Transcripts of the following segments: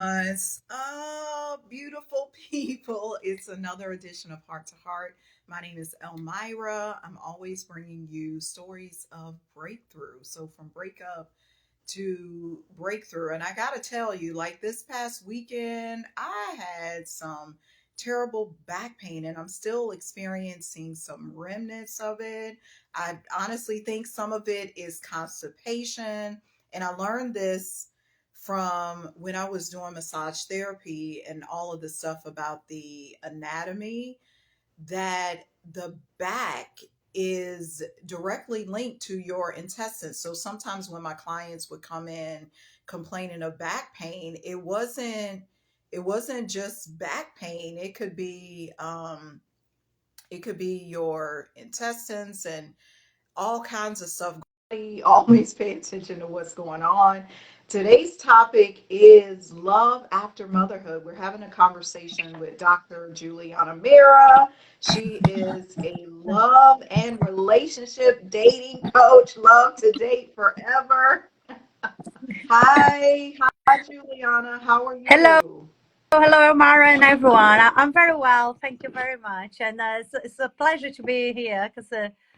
Us, beautiful people. It's another edition of Heart to Heart. My name is Elmira. I'm always bringing you stories of breakthrough. So, from breakup to breakthrough. And I got to tell you, like this past weekend, I had some terrible back pain and I'm still experiencing some remnants of it. I honestly think some of it is constipation. And I learned this from when I was doing massage therapy and all of the stuff about the anatomy, that the back is directly linked to your intestines. So sometimes when my clients would come in complaining of back pain, it wasn't just back pain. It could be your intestines and all kinds of stuff. Always pay attention to what's going on. Today's topic is love after motherhood. We're having a conversation with Dr. Juliana Meira. She is a love and relationship dating coach. Love to date forever. Hi, Juliana. How are Hello, you? hello, Mara and everyone. I'm very well, thank you very much, and it's a pleasure to be here because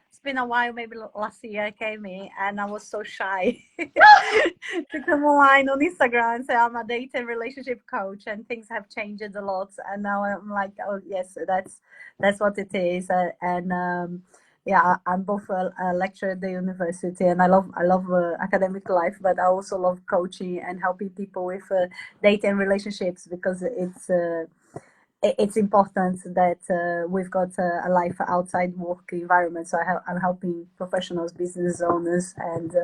it's been a while. Maybe last year I came in and I was so shy to come online on Instagram and say I'm a date and relationship coach, and things have changed a lot. And now I'm like, oh yes, that's what it is, and yeah, I'm both a lecturer at the university, and I love academic life, but I also love coaching and helping people with dating and relationships because it's important that we've got a life outside work environment. So I'm helping professionals, business owners, and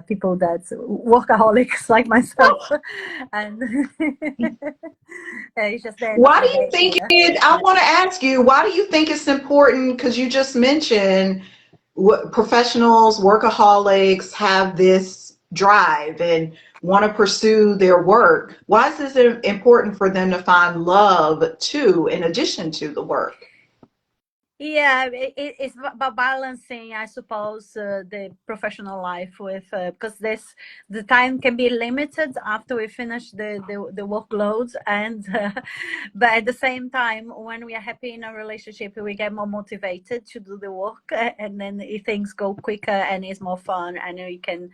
people that workaholics like myself, and it's just the end of Why the do you day think here. it? I want to ask you, why do you think it's important? Because you just mentioned professionals, workaholics have this drive and want to pursue their work. Why is it important for them to find love too, in addition to the work? Yeah, it's about balancing, I suppose, the professional life with because this the time can be limited after we finish the workloads, and but at the same time, when we are happy in a relationship, we get more motivated to do the work, and then things go quicker and it's more fun, and we can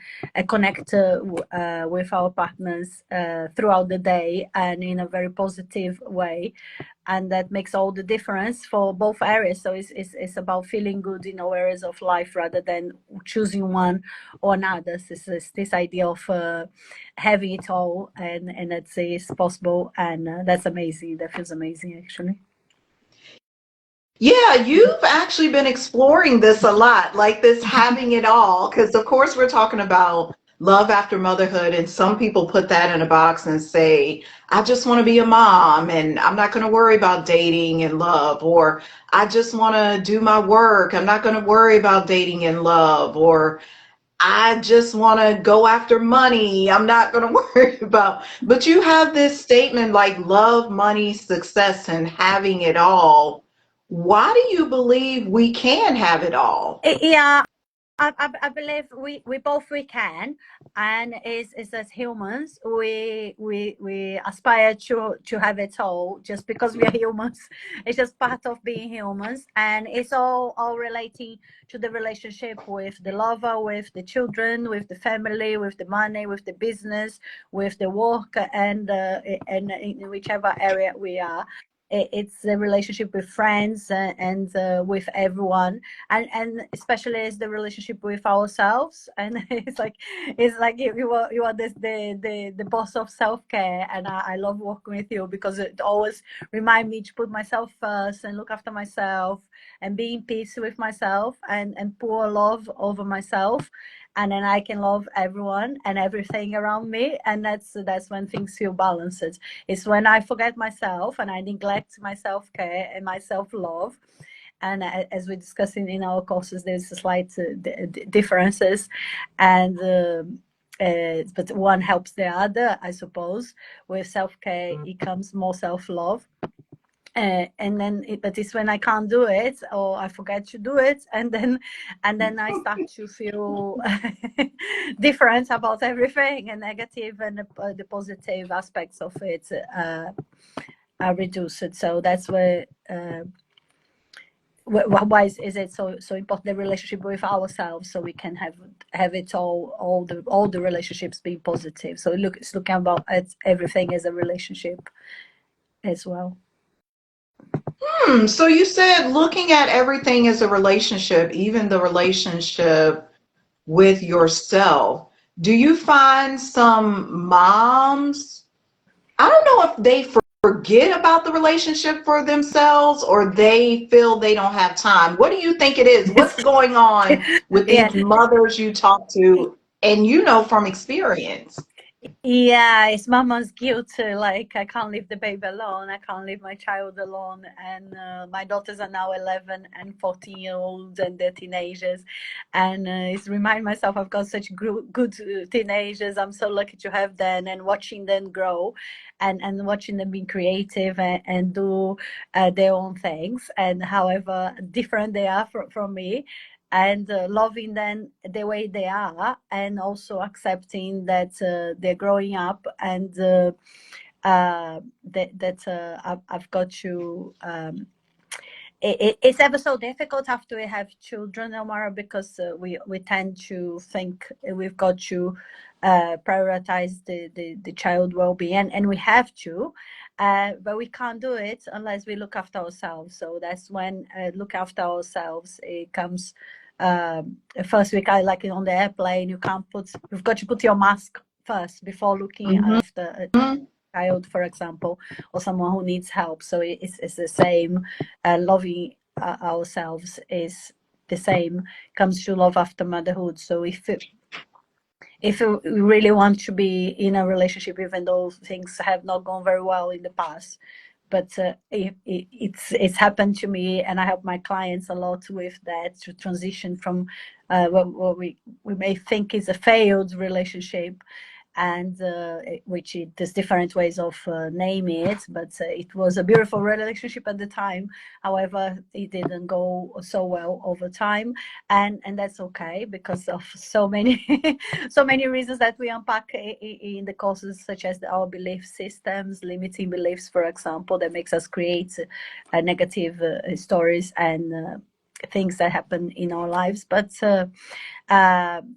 connect with our partners throughout the day and in a very positive way, and that makes all the difference for both areas. So it's about feeling good in all areas of life rather than choosing one or another. This idea of having it all, and it's possible, and that's amazing. That feels amazing, actually. Yeah, you've actually been exploring this a lot, like this having it all. Because, of course, we're talking about love after motherhood, and some people put that in a box and say, I just want to be a mom and I'm not going to worry about dating and love, or I just want to do my work. I'm not going to worry about dating and love, or I just want to go after money. I'm not going to worry about. But you have this statement like love, money, success, and having it all. Why do you believe we can have it all? Yeah, I believe we can, and is as humans we aspire to have it all just because we are humans. It's just part of being humans, and it's all relating to the relationship with the lover, with the children, with the family, with the money, with the business, with the work, and in whichever area we are. It's a relationship with friends, and with everyone, and especially as the relationship with ourselves. And it's like you are the boss of self-care, and I love working with you because it always remind me to put myself first and look after myself and be in peace with myself, and pour love over myself, and then I can love everyone and everything around me, and that's when things feel balanced. It's when I forget myself and I neglect my self-care and my self-love, and as we discussed in our courses, there's a slight differences, and but one helps the other, I suppose. With self-care it comes more self-love, And then but it's when I can't do it or I forget to do it, and then I start to feel different about everything, and negative, and the positive aspects of it are reduced. So that's where why is it so important, the relationship with ourselves, so we can have it all the relationships being positive. So it's looking about everything as a relationship as well. So you said looking at everything as a relationship, even the relationship with yourself. Do you find some moms, I don't know if they forget about the relationship for themselves or they feel they don't have time? What do you think it is? What's going on with Yeah. these mothers you talk to and you know from experience? Yeah, it's mama's guilt. Like, I can't leave the baby alone. I can't leave my child alone. And my daughters are now 11 and 14-year-olds, and they're teenagers. And it's remind myself I've got such good teenagers. I'm so lucky to have them, and watching them grow, and watching them be creative, and do their own things. And however different they are from me, and loving them the way they are, and also accepting that they're growing up, and I've got to it's ever so difficult after we have children, Omar, because we tend to think we've got to prioritize the child well-being, and we have to, but we can't do it unless we look after ourselves. So that's when look after ourselves, it comes first. We kind, like on the airplane, you've got to put your mask first before looking Mhm. after child, for example, or someone who needs help. So it's the same. Loving ourselves is the same, comes to love after motherhood. So if you really want to be in a relationship, even though things have not gone very well in the past, but it's happened to me, and I help my clients a lot with that, to transition from what we may think is a failed relationship, and there's different ways of naming it, but it was a beautiful relationship at the time. However, it didn't go so well over time, and that's okay, because of so many so many reasons that we unpack in the courses, such as our belief systems, limiting beliefs, for example, that makes us create negative stories and things that happen in our lives. But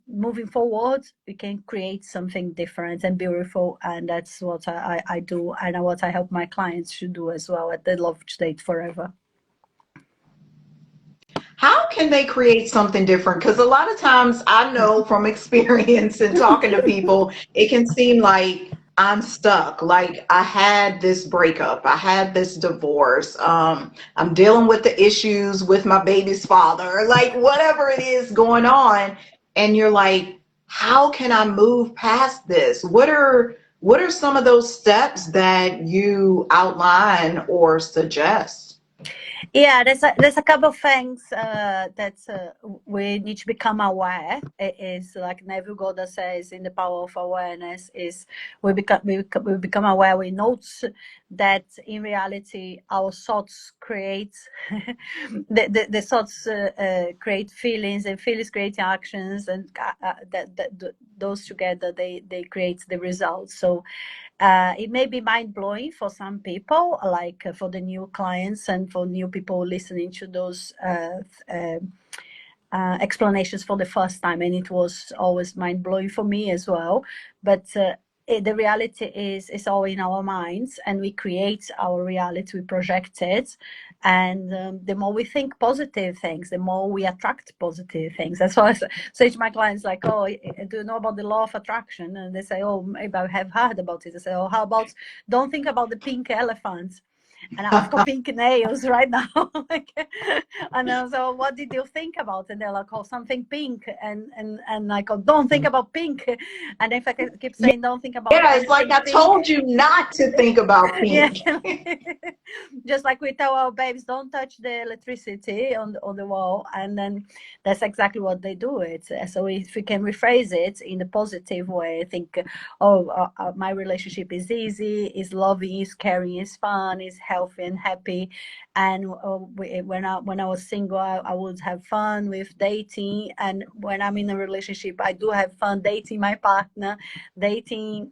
moving forward, we can create something different and beautiful, and that's what I do, and what I help my clients to do as well at the Love to Date Forever. How can they create something different? Because a lot of times I know from experience and talking to people, it can seem like I'm stuck. Like I had this breakup, I had this divorce, I'm dealing with the issues with my baby's father, like whatever it is going on. And you're like, how can I move past this? What are some of those steps that you outline or suggest? Yeah, there's a couple of things that we need to become aware. It is like Neville Goddard says in The Power of Awareness, is we become aware. We note that in reality our thoughts create the thoughts create feelings, and feelings create actions, and those together they create the results. So it may be mind-blowing for some people, like for the new clients and for new people listening to those explanations for the first time, and it was always mind-blowing for me as well. But the reality is, it's all in our minds, and we create our reality, we project it, and the more we think positive things, the more we attract positive things. That's why I say to my clients, like, oh, do you know about the law of attraction? And they say, oh, maybe I have heard about it. I say, oh, how about don't think about the pink elephant? And I've got pink nails right now. Like, and I was, so what did you think about? And they're like, oh, something pink. And I go, don't think about pink. And if I keep saying, don't think about Yeah, it's like anything I pink. told you not to think about Yeah. pink. Just like we tell our babies, don't touch the electricity on the wall, and then that's exactly what they do. It so if we can rephrase it in a positive way, I think, oh, my relationship is easy, is loving, is caring, is fun, is healthy and happy. And when I was single, I would have fun with dating, and when I'm in a relationship, I do have fun dating my partner, dating,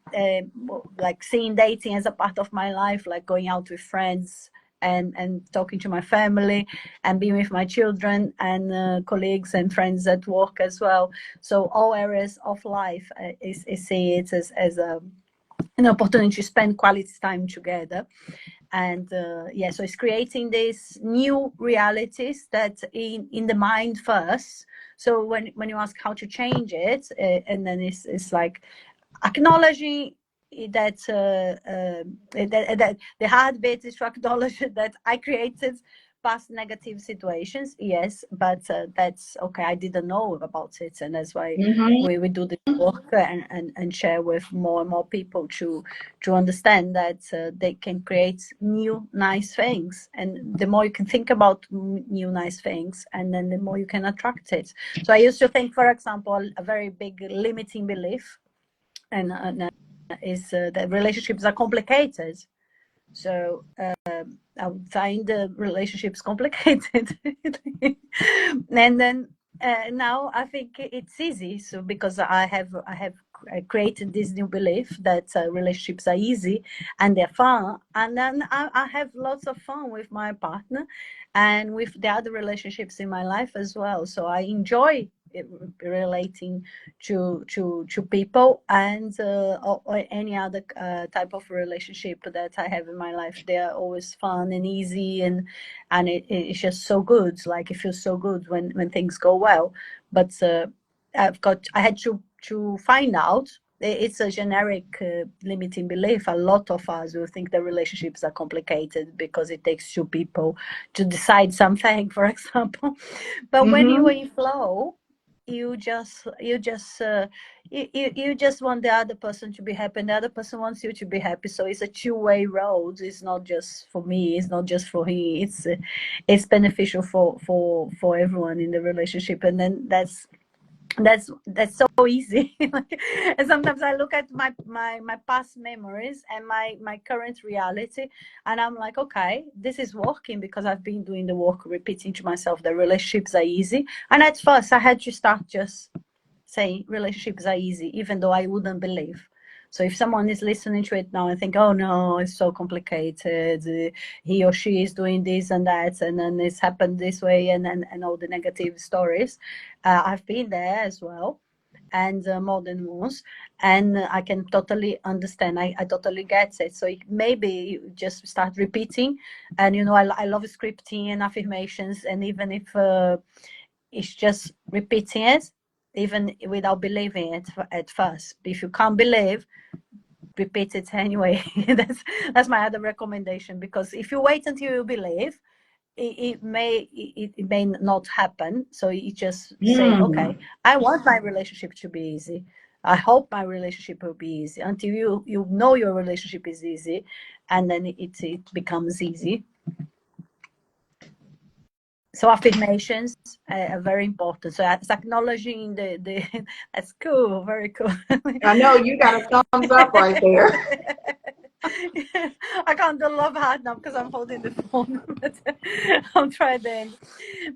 like seeing dating as a part of my life, like going out with friends and talking to my family and being with my children and colleagues and friends at work as well. So all areas of life is see it as an opportunity to spend quality time together. And yeah, so it's creating these new realities that in the mind first. So when you ask how to change it, and then it's like acknowledging that, that the hard bit is to acknowledge that I created past negative situations, yes, but that's okay. I didn't know about it, and that's why Mm-hmm. we do this work and share with more and more people to understand that they can create new nice things, and the more you can think about new nice things, and then the more you can attract it. So I used to think, for example, a very big limiting belief, and is that relationships are complicated. So I would find the relationships complicated, and then now I think it's easy. So because I created this new belief that relationships are easy and they're fun, and then I have lots of fun with my partner and with the other relationships in my life as well. So I enjoy relating to people, and or any other type of relationship that I have in my life. They're always fun and easy, and it's just so good. Like it feels so good when things go well. But I had to find out. It's a generic limiting belief. A lot of us will think that relationships are complicated because it takes two people to decide something, for example. But when you are Mm-hmm. in flow, you just want the other person to be happy, and the other person wants you to be happy. So it's a two-way road. It's not just for me, it's not just for he. It's beneficial for everyone in the relationship. And then that's so easy. And sometimes I look at my past memories and my current reality, and I'm like, okay, this is working because I've been doing the work, repeating to myself that relationships are easy. And at first I had to start just saying relationships are easy, even though I wouldn't believe. So if someone is listening to it now and think, oh no, it's so complicated, he or she is doing this and that, and then it's happened this way, and all the negative stories, I've been there as well, and more than once, and I can totally understand. I totally get it. So maybe you just start repeating, and I love scripting and affirmations, and even if it's just repeating it, even without believing it at first. If you can't believe, repeat it anyway. that's my other recommendation, because if you wait until you believe, it may not happen. So you just say, Mm. okay, I want my relationship to be easy. I hope my relationship will be easy, until you know your relationship is easy, and then it becomes easy. So affirmations are very important. So it's acknowledging the that's cool, very cool. I know you got a thumbs up right there. I can't do love hard now because I'm holding the phone, but I'll try then.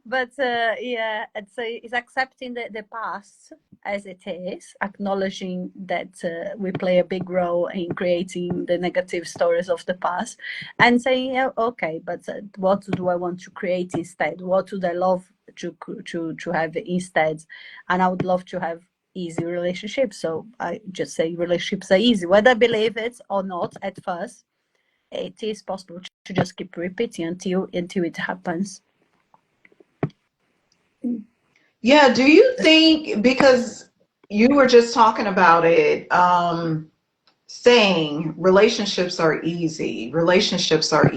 But yeah, it's accepting the past as it is, acknowledging that we play a big role in creating the negative stories of the past, and saying, yeah, okay, but what do I want to create instead? What would I love to have instead? And I would love to have easy relationships. So I just say relationships are easy, whether I believe it or not at first. It is possible to just keep repeating until it happens. Yeah, do you think, because you were just talking about it, saying relationships are easy, relationships are,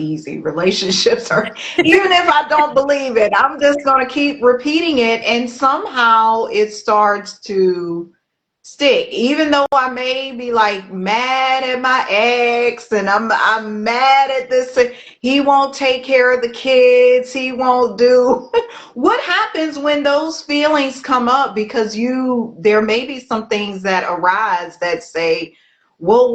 even if I don't believe it, I'm just going to keep repeating it, and somehow it starts to stick, even though I may be like mad at my ex and I'm mad at this. He won't take care of the kids. He won't do. What happens when those feelings come up? Because there may be some things that arise that say, well,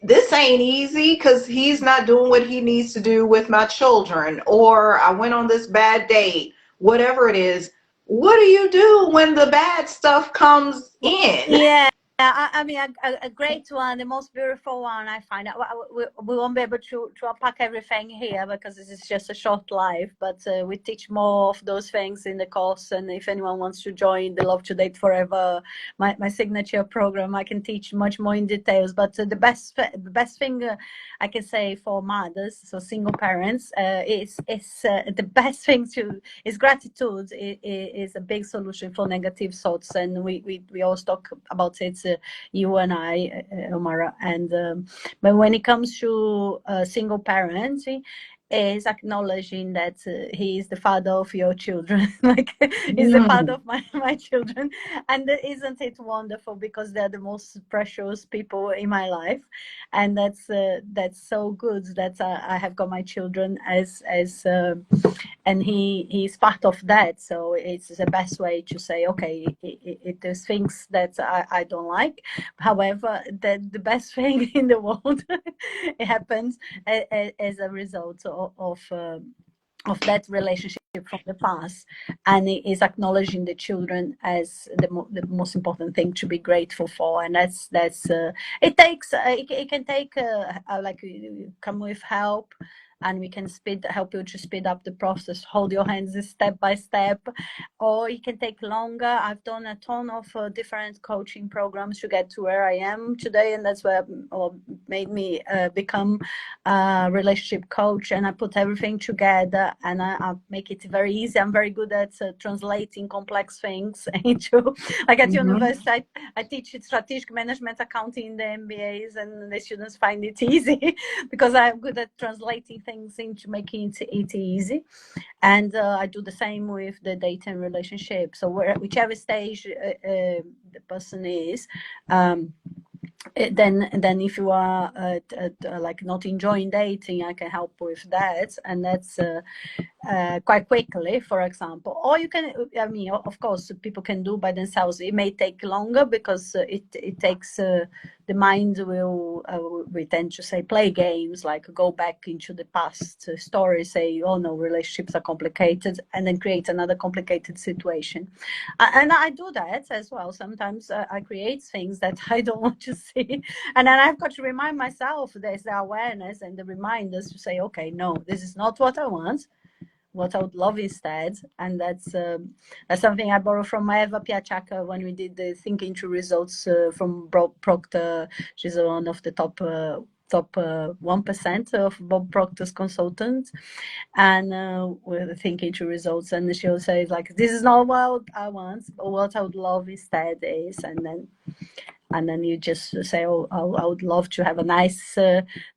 this ain't easy because he's not doing what he needs to do with my children, or I went on this bad date, whatever it is. What do you do when the bad stuff comes in? Yeah, I mean, a great one, the most beautiful one I find out. We won't be able to unpack everything here because this is just a short life, but we teach more of those things in the course. And if anyone wants to join the Love to Date Forever, my signature program, I can teach much more in details. But the best thing I can say for mothers, so single parents, is the best thing is gratitude. Is a big solution for negative thoughts, and we always talk about it, you and I, Omara. And but when it comes to single parents, is acknowledging that he is the father of your children, like he's the father Mm, of my children. And isn't it wonderful, because they're the most precious people in my life. And that's so good that I have got my children as and he's part of that. So it's the best way to say, okay, there's things that I don't like, however, the best thing in the world it happens as a result of that relationship from the past. And it is acknowledging the children as the most important thing to be grateful for. And that's it takes it can take like come with help, and we can help you to speed up the process, hold your hands step by step, or it can take longer. I've done a ton of different coaching programs to get to where I am today, and that's what made me become a relationship coach. And I put everything together, and I make it very easy. I'm very good at translating complex things into, like at mhm. university, I teach strategic management accounting in the MBAs, and the students find it easy because I'm good at translating things into making it easy. And I do the same with the dating relationship. So whichever stage the person is, then if you are like not enjoying dating, I can help with that. And that's quite quickly, for example. Or you can, I mean, of course, people can do by themselves. It may take longer because it takes the mind will we tend to say play games, like go back into the past story, say, oh no, relationships are complicated, and then create another complicated situation. And I do that as well. Sometimes I create things that I don't want to see, and then I've got to remind myself. There's the awareness and the reminders to say, okay, no, this is not what I want, what I would love instead. And that's something I borrow from Eva Piachaka when we did the Thinking Through Results from Proctor. She's one of the top 1% of Bob Proctor's consultants, and we're thinking through results. And she'll say, like, this is not what I want, but what I would love instead is, and then you just say, oh, I would love to have a nice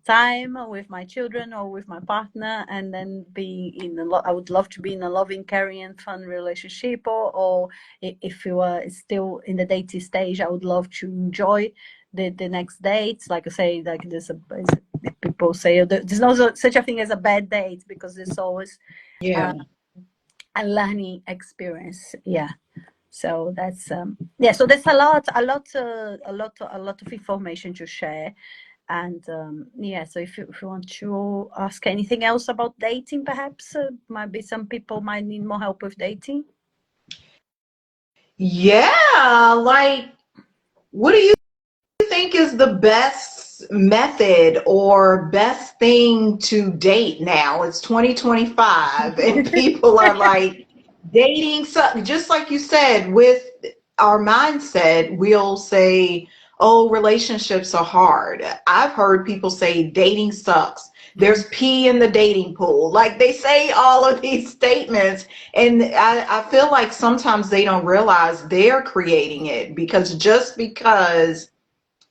time with my children or with my partner, and then I would love to be in a loving, caring, and fun relationship. Or if you are still in the dating stage, I would love to enjoy the next dates. Like I say, like people say, oh, there's no such a thing as a bad date, because there's always Yeah. a learning experience. Yeah. So that's yeah. So there's a lot of information to share. And yeah. So if you want to ask anything else about dating, perhaps might be some people might need more help with dating. Yeah, like, what do you think is the best method or best thing to date now? It's 2025 and people are like dating. So just like you said, with our mindset, we'll say, oh, relationships are hard. I've heard people say dating sucks. There's pee in the dating pool. Like, they say all of these statements, and I feel like sometimes they don't realize they're creating it, because just because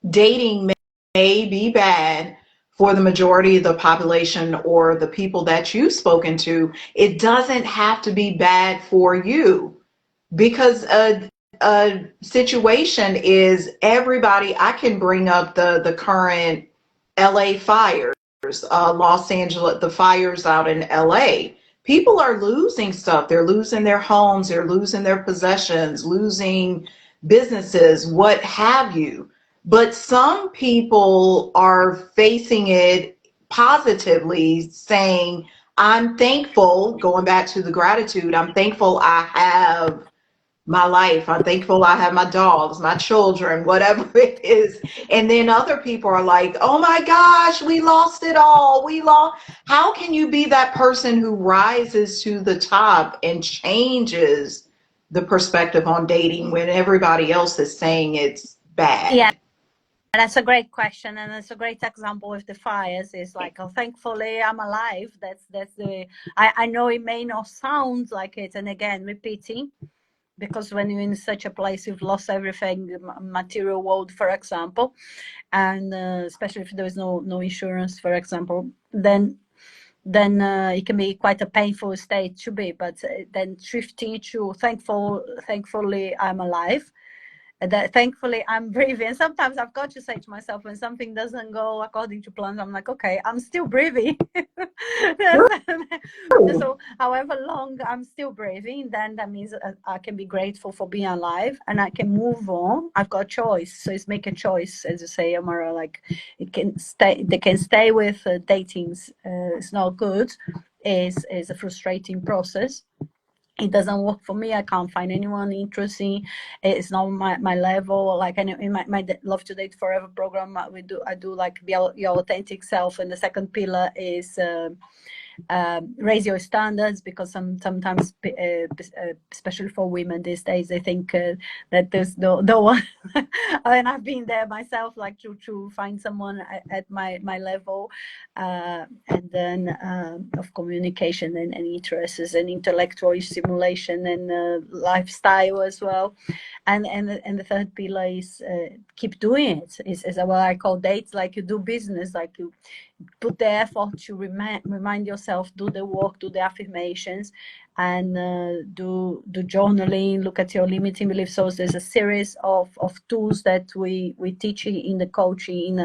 dating may be bad for the majority of the population or the people that you've spoken to, it doesn't have to be bad for you, because situation is everybody. I can bring up the current LA fires, Los Angeles, the fires out in LA. People are losing stuff. They're losing their homes, they're losing their possessions, losing businesses, what have you. But some people are facing it positively, saying, I'm thankful, going back to the gratitude, I'm thankful I have my life. I'm thankful I have my dogs, my children, whatever it is. And then other people are like, oh my gosh, we lost it all. We lost. How can you be that person who rises to the top and changes the perspective on dating when everybody else is saying it's Yeah, bad? that's a great question, and it's a great example with the fires. Is like, oh, thankfully I'm alive. That's the. I know it may not sound like it, and again, repeating, because when you're in such a place, you've lost everything, the material world, for example, and especially if there is no insurance, for example, then it can be quite a painful state to be. But then shifting to thankfully I'm alive, that thankfully I'm breathing. Sometimes I've got to say to myself, when something doesn't go according to plans, I'm like, okay, I'm still breathing. So however long I'm still breathing, then that means I can be grateful for being alive and I can move on. I've got a choice. So it's make a choice, as you say, Amara. Like, they can stay with datings. It's not good. Is a frustrating process. It doesn't work for me. I can't find anyone interesting. It's not my level. Like, in my Love to Date Forever program, I do like be your authentic self, and the second pillar is raise your standards, because sometimes, especially for women these days, they think that there's no one. And I've been there myself, like to find someone at my level, and then of communication and interests and intellectual stimulation and lifestyle as well. And the third pillar is keep doing it. Is what I call dates, like you do business, like you put the effort to remind yourself, do the work, do the affirmations, and do journaling, look at your limiting beliefs. So there's a series of tools that we teach in the coaching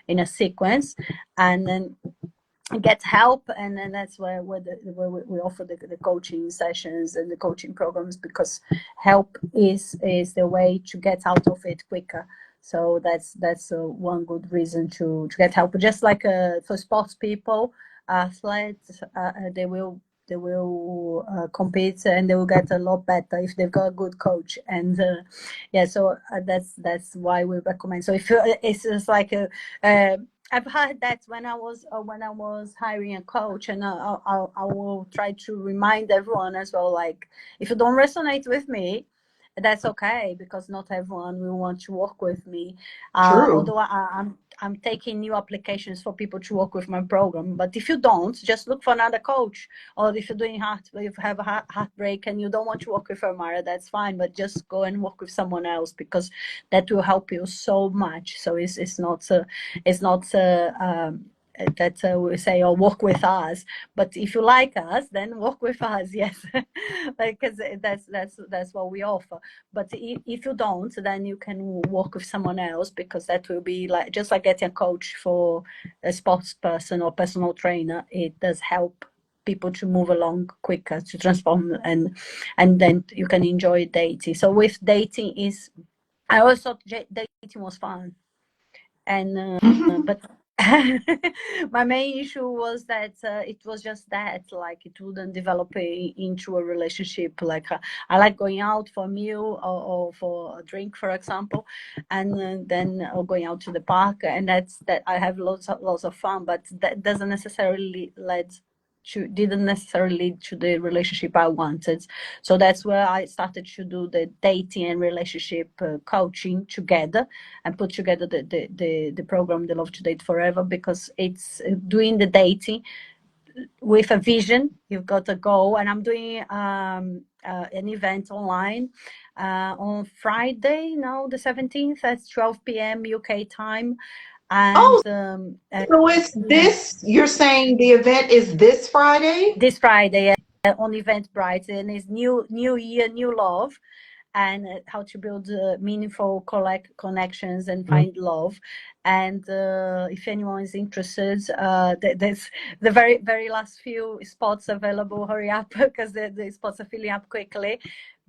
in a sequence, and then get help. And then that's where we offer the coaching sessions and the coaching programs, because help is the way to get out of it quicker. So that's one good reason to get help. Just like for sports people, athletes, they will compete, and they will get a lot better if they've got a good coach. And yeah, so that's why we recommend. So if it's just like I've heard that when I was hiring a coach, and I will try to remind everyone as well. Like, if you don't resonate with me, that's okay, because not everyone will want to work with me. True. Although I'm taking new applications for people to work with my program. But if you don't, just look for another coach. Or if you're doing if you have a heartbreak and you don't want to work with Amara, that's fine. But just go and work with someone else, because that will help you so much. So it's not that we say, oh, work with us. But if you like us, then work with us. Yes. Because that's what we offer. But if you don't, then you can work with someone else, because that will be like, just like getting a coach for a sports person or personal trainer. It does help people to move along quicker, to transform, and then you can enjoy dating. So with dating I always thought dating was fun, and but my main issue was that it was just that, like, it wouldn't develop into a relationship. Like, I like going out for a meal, or for a drink, for example, and then or going out to the park, and that I have lots of fun, but that doesn't necessarily didn't necessarily lead to the relationship I wanted. So that's where I started to do the dating and relationship coaching together, and put together the program, the Love to Date Forever, because it's doing the dating with a vision. You've got a goal. And I'm doing an event online on Friday, now the 17th, at 12 p.m. UK time. Oh, And so it's this, you're saying the event is this Friday? this Friday on Eventbrite, and it's new year, new love. and how to build meaningful connections and find love. And if anyone is interested, there's the very last few spots available. Hurry up, because the spots are filling up quickly.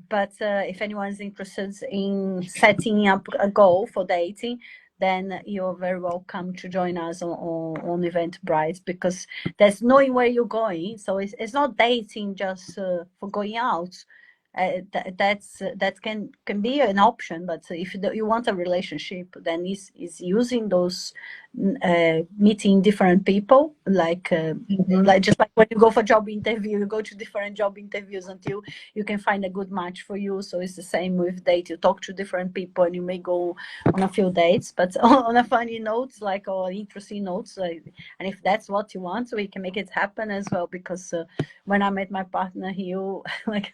But if anyone is interested in setting up a goal for dating, then you're very welcome to join us on Eventbrite, because there's knowing where you're going. So it's not dating just for going out. That can be an option, but if you want a relationship, then is using those meeting different people, like just like when you go for job interview, you go to different job interviews until you can find a good match for you. So it's the same with date. You talk to different people and you may go on a few dates, but on a funny note, like, or interesting notes, like, and if that's what you want, so we can make it happen as well. Because when I met my partner, he like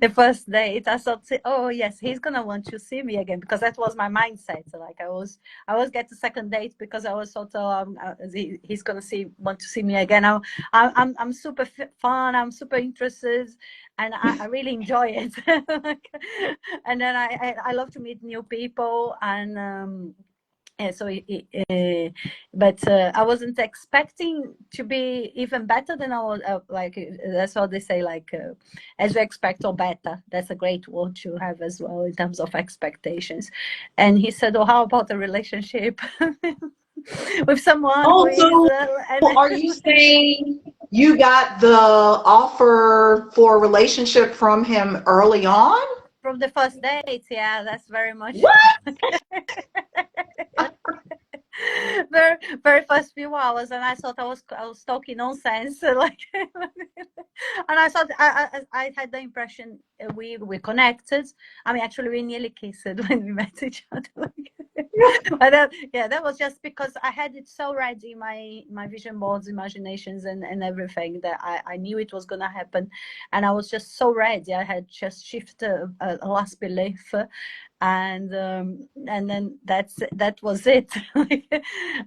the first date, I thought, oh yes, he's gonna want to see me again, because that was my mindset. So like I always get the second date, because I was sort of he's gonna want to see me again. I'm super fun. I'm super interested, and I really enjoy it. And then I love to meet new people, and so but I wasn't expecting to be even better than I was. Like that's what they say, like as you expect or better. That's a great word to have as well in terms of expectations. And he said, "Oh, how about a relationship with someone who is?" Also, are you saying you got the offer for a relationship from him early on? From the first date, yeah, that's very much. What? Very first few hours, and I thought I was talking nonsense, like, and I thought I had the impression we connected. I mean, actually, we nearly kissed when we met each other. But that was just because I had it so ready in my vision boards, imaginations, and everything, that I knew it was gonna happen, and I was just so ready. I had just shifted a last belief, and then that was it.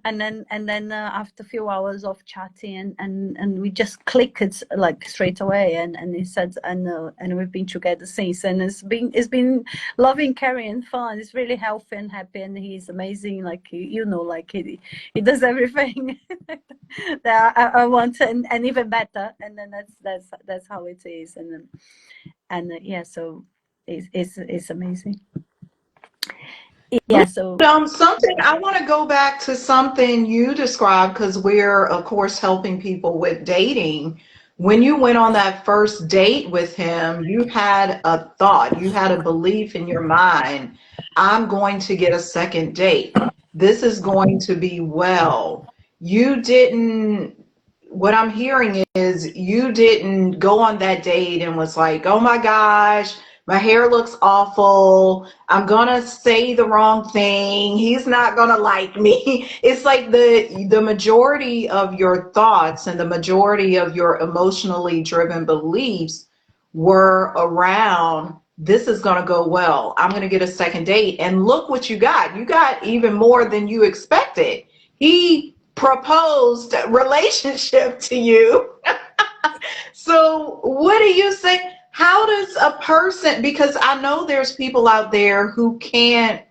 And then after a few hours of chatting, and we just clicked like straight away, and he said, and we've been together since, and it's been loving, caring, fun. It's really healthy and happy, and he's amazing, like, like he does everything that I want, and even better. And then that's how it is. And yeah, so it's amazing. Yeah, so Something I want to go back to something you described, because we're, of course, helping people with dating. When you went on that first date with him, you had a thought, you had a belief in your mind. I'm going to get a second date. This is going to be well. You didn't, what I'm hearing is you didn't go on that date and was like, oh my gosh, my hair looks awful. I'm gonna say the wrong thing. He's not gonna like me. It's like the majority of your thoughts and the majority of your emotionally driven beliefs were around, this is gonna go well. I'm gonna get a second date. And look what you got. You got even more than you expected. He proposed relationship to you. So what do you say? How does a person, because I know there's people out there who can't,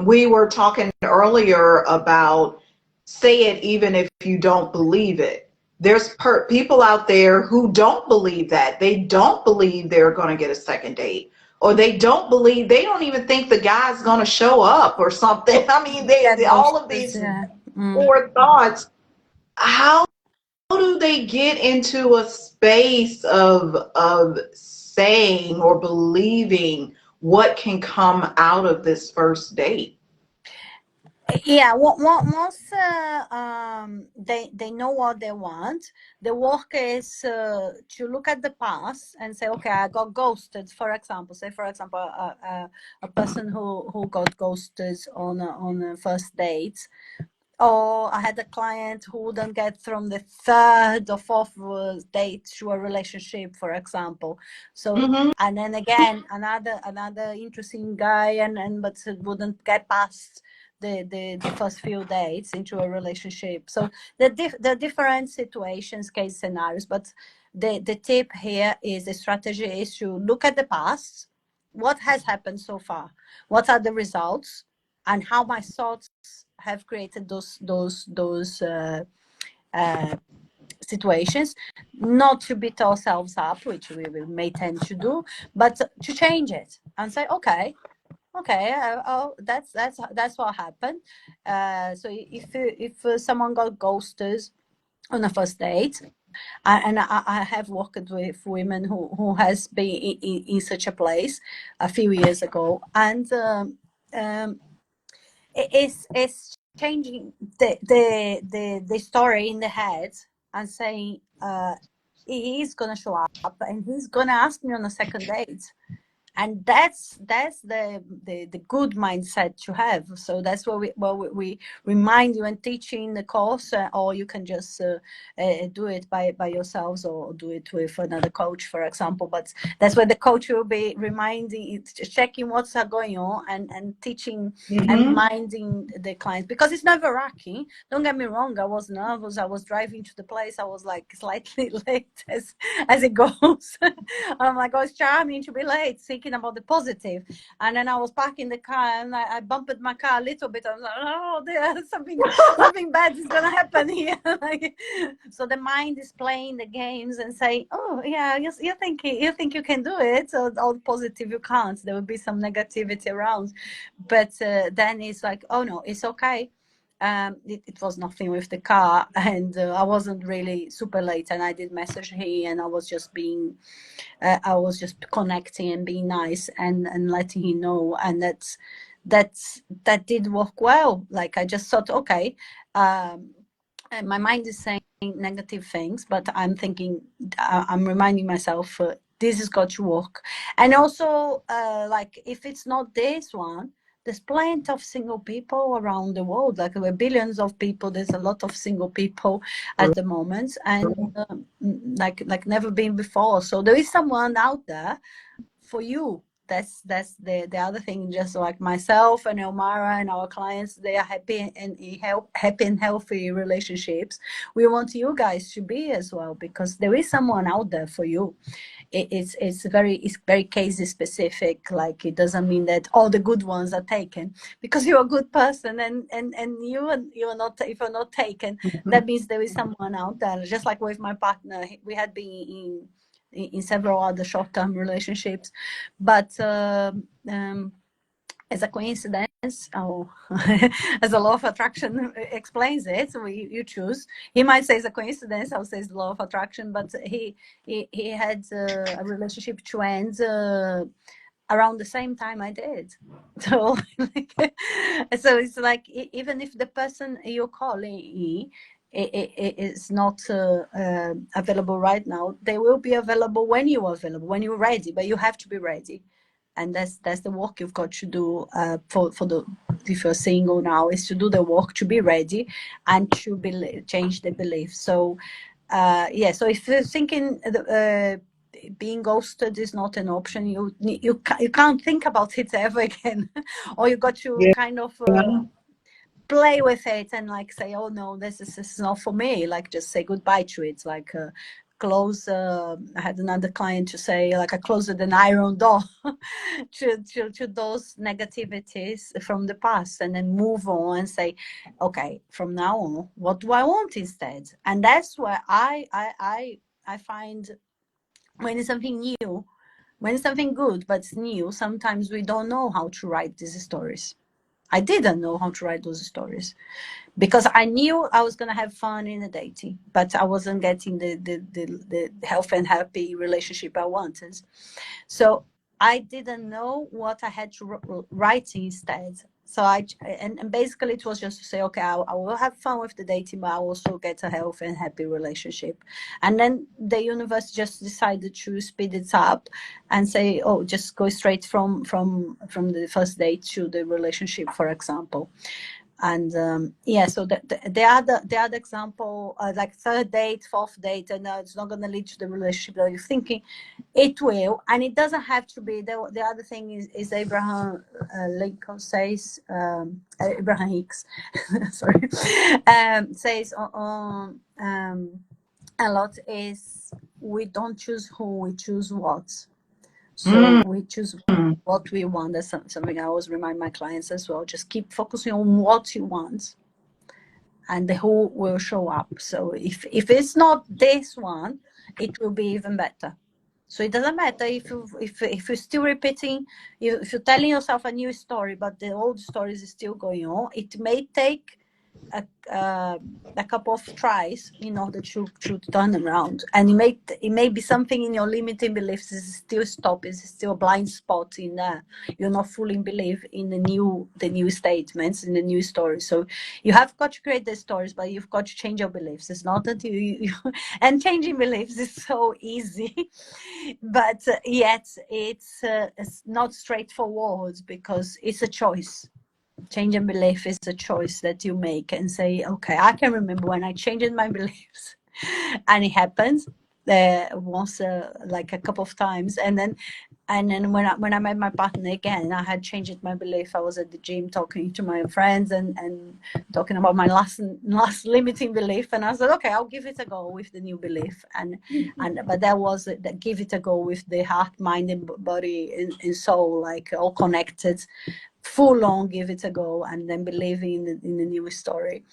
we were talking earlier about say it even if you don't believe it. There's people out there who don't believe that. They don't believe they're going to get a second date. Or they don't believe, they don't even think the guy's going to show up or something. I mean, all of these poor thoughts. How do they get into a space of saying or believing what can come out of this first date? yeah, once they know what they want, the work is to look at the past and say, okay, I got ghosted, for example. Say, for example, a person who got ghosted on a first date, or I had a client who wouldn't get from the third or fourth date to a relationship, for example. So, Mm-hmm. and then again, another interesting guy, and but wouldn't get past the first few dates into a relationship. So the different situations, case scenarios, but the tip here is, the strategy is to look at the past what has happened so far, what are the results, and how my thoughts have created those situations. Not to beat ourselves up, which we may tend to do, but to change it and say, okay, oh, that's what happened. So if someone got ghosted on a first date, and I have worked with women who has been in such a place a few years ago, and it's changing the story in the head and saying, he's gonna show up and he's gonna ask me on a second date, and that's the good mindset to have. So that's what we remind you and teaching the course, or you can just do it by yourselves, or do it with another coach, for example. But that's where the coach will be reminding, checking what's going on, and teaching and reminding the clients, because it's never rocky. Don't get me wrong, I was nervous. I was driving to the place, I was like slightly late, as it goes. I'm like, oh, it's charming to be late, thinking about the positive. And then I was parking the car, and I bumped my car a little bit. I was like, oh, there's something bad is gonna happen here. Like, so the mind is playing the games and saying, oh yeah, you think you can do it. So all positive, you can't. There will be some negativity around, but then it's like, oh no, it's okay. It was nothing with the car, and I wasn't really super late, and I did message him, and I was just connecting and being nice, and letting him know, and that did work well. Like, I just thought, okay, and my mind is saying negative things, but I'm thinking, I'm reminding myself, this has got to work. And also, like, if it's not this one, there's plenty of single people around the world. Like, there are billions of people. There's a lot of single people at the moment, and like never been before. So there is someone out there for you. That's the other thing. Just like myself and Elmira and our clients, they are happy and healthy relationships. We want you guys to be as well, because there is someone out there for you. It's very case specific. Like, it doesn't mean that all the good ones are taken because you're a good person, and you're not. If you're not taken, that means there is someone out there. Just like with my partner, we had been in several other short-term relationships, but as a coincidence, or as a law of attraction explains it, so you choose. He might say it's a coincidence, I'll say it's law of attraction, but he had a relationship to end around the same time I did. So, so it's like, even if the person you're calling it is not available right now, they will be available when you are available, when you're ready. But you have to be ready, and that's the work you've got to do for the, if you're single now, is to do the work, to be ready, and to change the belief. So yeah, so if you're thinking being ghosted is not an option, you can't think about it ever again. Or you got to kind of play with it and like say, oh no, this is not for me. Like, just say goodbye to it. Like, close. I had another client to say, like, I closed an iron door to those negativities from the past, and then move on and say, okay, from now on, what do I want instead? And that's where I find, when it's something new, when it's something good but it's new, sometimes we don't know how to write these stories. I didn't know how to write those stories, because I knew I was going to have fun in the dating, but I wasn't getting the health and happy relationship I wanted. So I didn't know what I had to write instead. So and basically it was just to say, okay, I will have fun with the dating, but I also get a healthy and happy relationship. And then the universe just decided to speed it up and say, oh, just go straight from the first date to the relationship, for example. And yeah, so the other example, like third date, fourth date, and it's not going to lead to the relationship that you're thinking. It will, and it doesn't have to be. The other thing is Abraham Lincoln says, Abraham Hicks, sorry, says on a lot is, we don't choose who, we choose what. So Mm. we choose what we want. That's something I always remind my clients as well. Just keep focusing on what you want, and the who will show up. So if it's not this one, it will be even better. So it doesn't matter if you're still repeating, if you're telling yourself a new story, but the old stories is still going on. It may take a, uh, a couple of tries in order to turn around, and it may be something in your limiting beliefs is still stop, is still a blind spot in there. You're not fully believe in the new statements, in the new stories. So you have got to create the stories, but you've got to change your beliefs. It's not that you and changing beliefs is so easy, but yet it's not straightforward because it's a choice. Change in belief is a choice that you make and say, okay, I can remember when I changed my beliefs, and it happens once, like a couple of times, and then when I met my partner again, I had changed my belief. I was at the gym talking to my friends and talking about my last limiting belief, and I said, okay, I'll give it a go with the new belief, but that was that give it a go with the heart, mind, and body and soul, like all connected, full on, give it a go, and then believing in the new story.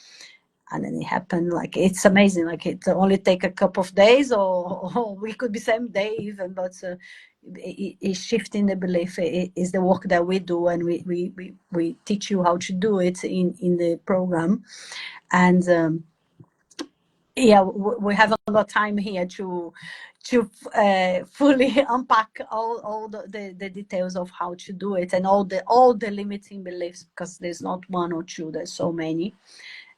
And then it happened. Like, it's amazing. Like, it only take a couple of days, or we could be same day even, but it's shifting the belief. It is the work that we do, and we teach you how to do it in the program. And yeah, we have a lot of time here to fully unpack all the details of how to do it, and all the limiting beliefs, because there's not one or two, there's so many,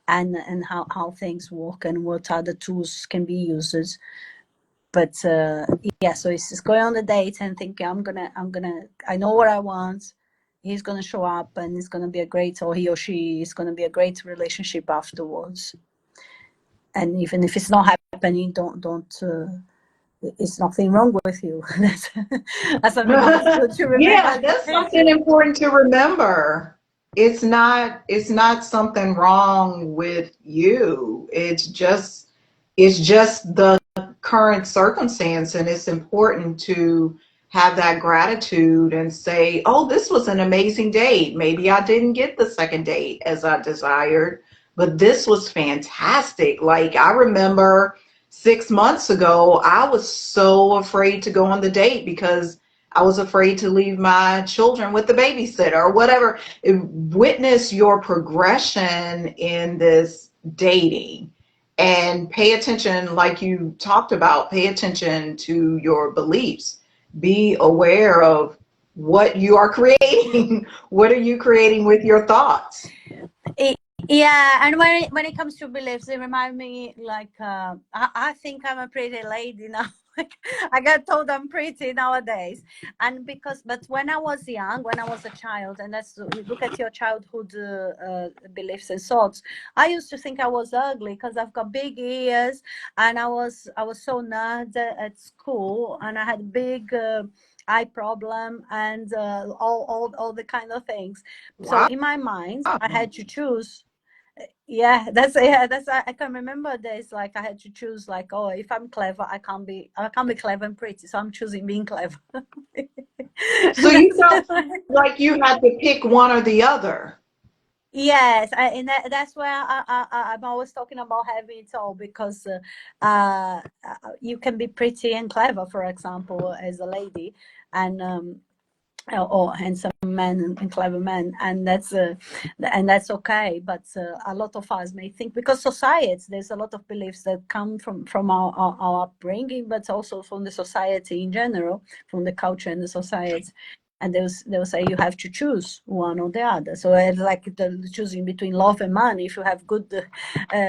and how things work and what other tools can be used. But yeah, so it's just going on the date and thinking, I know what I want. He's gonna show up, and it's gonna be a great, or he or she is gonna be a great relationship afterwards. And even if it's not happening, don't it's nothing wrong with you. That's something that's good to remember. Yeah, that's something important to remember. It's not something wrong with you. It's just the current circumstance, and it's important to have that gratitude and say, "Oh, this was an amazing date. Maybe I didn't get the second date as I desired, but this was fantastic." Like, I remember 6 months ago, I was so afraid to go on the date because I was afraid to leave my children with the babysitter or whatever. Witness your progression in this dating, and pay attention, like you talked about, pay attention to your beliefs. Be aware of what you are creating. What are you creating with your thoughts? Yeah, and when it comes to beliefs, it remind me, like, I think I'm a pretty lady now. Like, I got told I'm pretty nowadays, and but when I was young, when I was a child, and that's, you look at your childhood beliefs and thoughts. I used to think I was ugly because I've got big ears, and I was so nerd at school, and I had big eye problem, and all the kind of things. So Wow. in my mind, I had to choose. Yeah, I can remember days like I had to choose, like, oh, if I'm clever, I can't be clever and pretty, so I'm choosing being clever. So you That's felt like you had to pick one or the other. Yes, and that's where I'm always talking about having it all, because you can be pretty and clever, for example, as a lady, and or handsome men and clever men, and that's okay. But a lot of us may think, because society, there's a lot of beliefs that come from our upbringing, but also from the society in general, from the culture and the society. And they'll say you have to choose one or the other. So it's like the choosing between love and money. If you have good,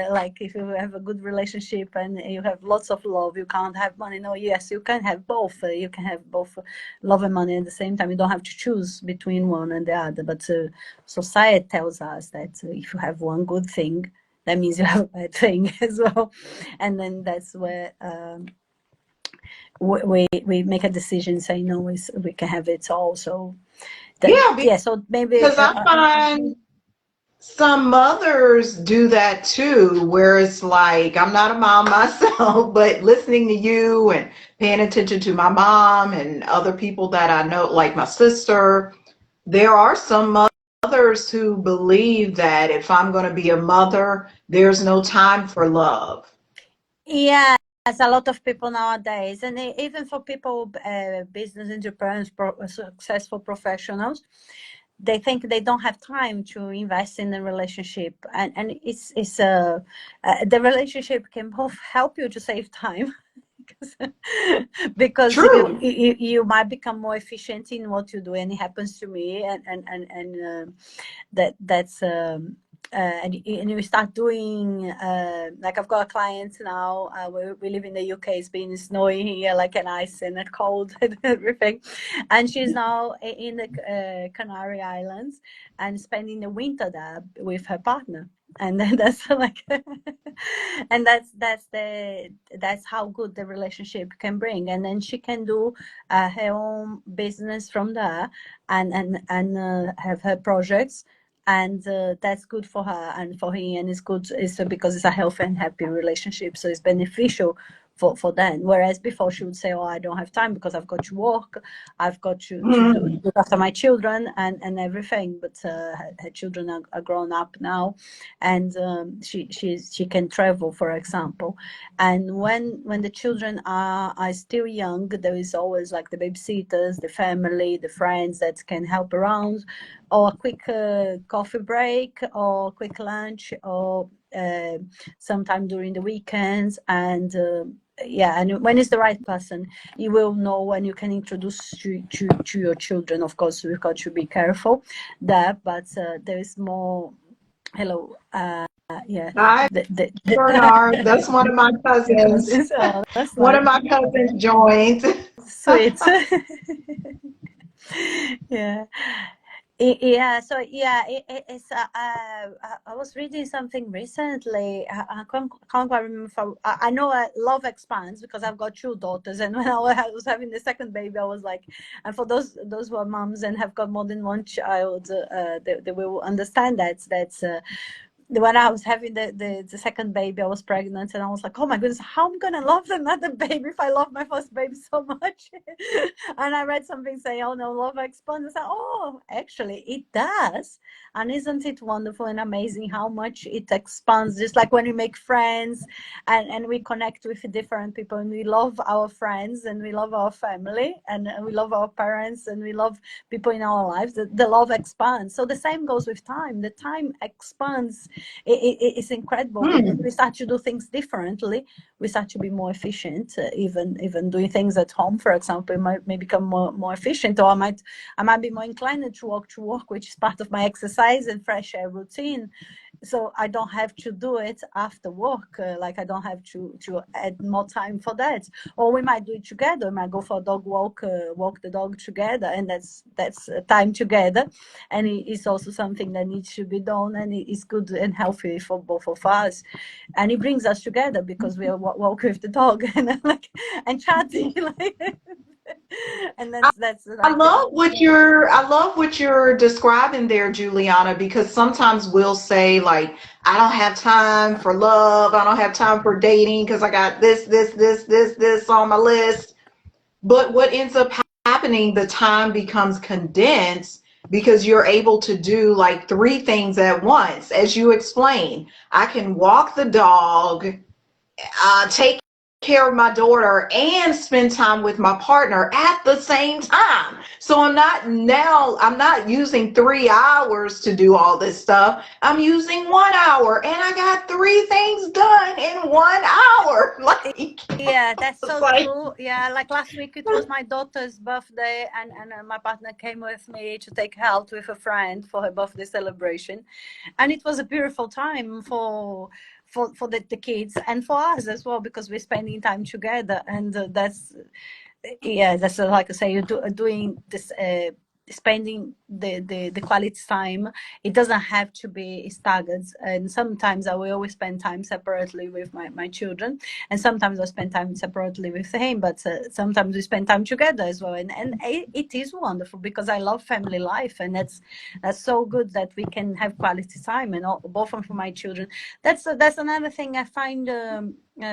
like, if you have a good relationship and you have lots of love, you can't have money. No, yes, you can have both. You can have both love and money at the same time. You don't have to choose between one and the other. But society tells us that if you have one good thing, that means you have a bad thing as well. And then that's where we make a decision, say no, we can have it all. So that, Yeah, yeah, so maybe because I find some mothers do that too, where it's like, I'm not a mom myself, but listening to you and paying attention to my mom and other people that I know, like my sister, there are some mothers who believe that if I'm going to be a mother, there's no time for love. Yes, a lot of people nowadays, and even for people, business entrepreneurs, successful professionals, they think they don't have time to invest in a relationship, and the relationship can both help you to save time because because True. you might become more efficient in what you do, and it happens to me, and that's and you start doing like I've got a client now. We live in the UK. It's been snowing here like an ice and a cold and everything, and she's now in the Canary Islands and spending the winter there with her partner. And then that's like and that's how good the relationship can bring. And then she can do her own business from there, and have her projects, and that's good for her and for him, and it's good it's because it's a healthy and happy relationship, so it's beneficial for them. Whereas before she would say, oh, I don't have time because I've got to work, I've got to Mm. look after my children and everything. But her children are grown up now, and she can travel, for example. And when the children are still young, there is always like the babysitters, the family, the friends that can help around, or a quick coffee break, or quick lunch, or sometime during the weekends. And yeah, and when it's the right person, you will know when you can introduce to your children. Of course, we've got to be careful there, but there is more. Hello. Yeah. Hi, Bernard. That's one of my Your cousins. cousins. Oh, that's One nice. of my cousins joined. Sweet. Yeah. Yeah, so yeah, it's. I was reading something recently. I can't quite remember. If I know love expands because I've got two daughters, and when I was having the second baby, I was like, and for those who are moms and have got more than one child, they will understand that. That's when I was having the second baby, I was pregnant, and I was like, oh my goodness, how am I gonna love another baby if I love my first baby so much? And I read something saying, oh no, love expands. I said, oh, actually it does. And isn't it wonderful and amazing how much it expands? Just like when we make friends, and we connect with different people, and we love our friends, and we love our family, and we love our parents, and we love people in our lives, the love expands. So the same goes with time. The time expands. It's incredible because Hmm. we start to do things differently. We start to be more efficient. Even doing things at home, for example, may become more efficient. Or I might be more inclined to walk, which is part of my exercise and fresh air routine, so I don't have to do it after work. Like I don't have to add more time for that. Or we might do it together. We might go for a dog walk, walk the dog together, and that's time together. And it's also something that needs to be done, and it's good and healthy for both of us. And it brings us together because we are walking with the dog and like and chatting, like, and that's like I love what you're describing there, Juliana, because sometimes we'll say like, I don't have time for love, I don't have time for dating because I got this on my list. But what ends up happening, the time becomes condensed because you're able to do like three things at once. As you explained, I can walk the dog, take care of my daughter, and spend time with my partner at the same time. So I'm not using 3 hours to do all this stuff. I'm using 1 hour, and I got three things done in 1 hour. Like, yeah, that's it's so like, true. Yeah, like last week it was my daughter's birthday, and my partner came with me to take her out with a friend for her birthday celebration, and it was a beautiful time for the kids and for us as well, because we're spending time together. And that's yeah, that's like I say, you're doing this. spending the quality time. It doesn't have to be staggered, and sometimes I will always spend time separately with my children, and sometimes I spend time separately with him, but sometimes we spend time together as well, and it is wonderful because I love family life, and that's so good that we can have quality time, and both for my children. That's another thing I find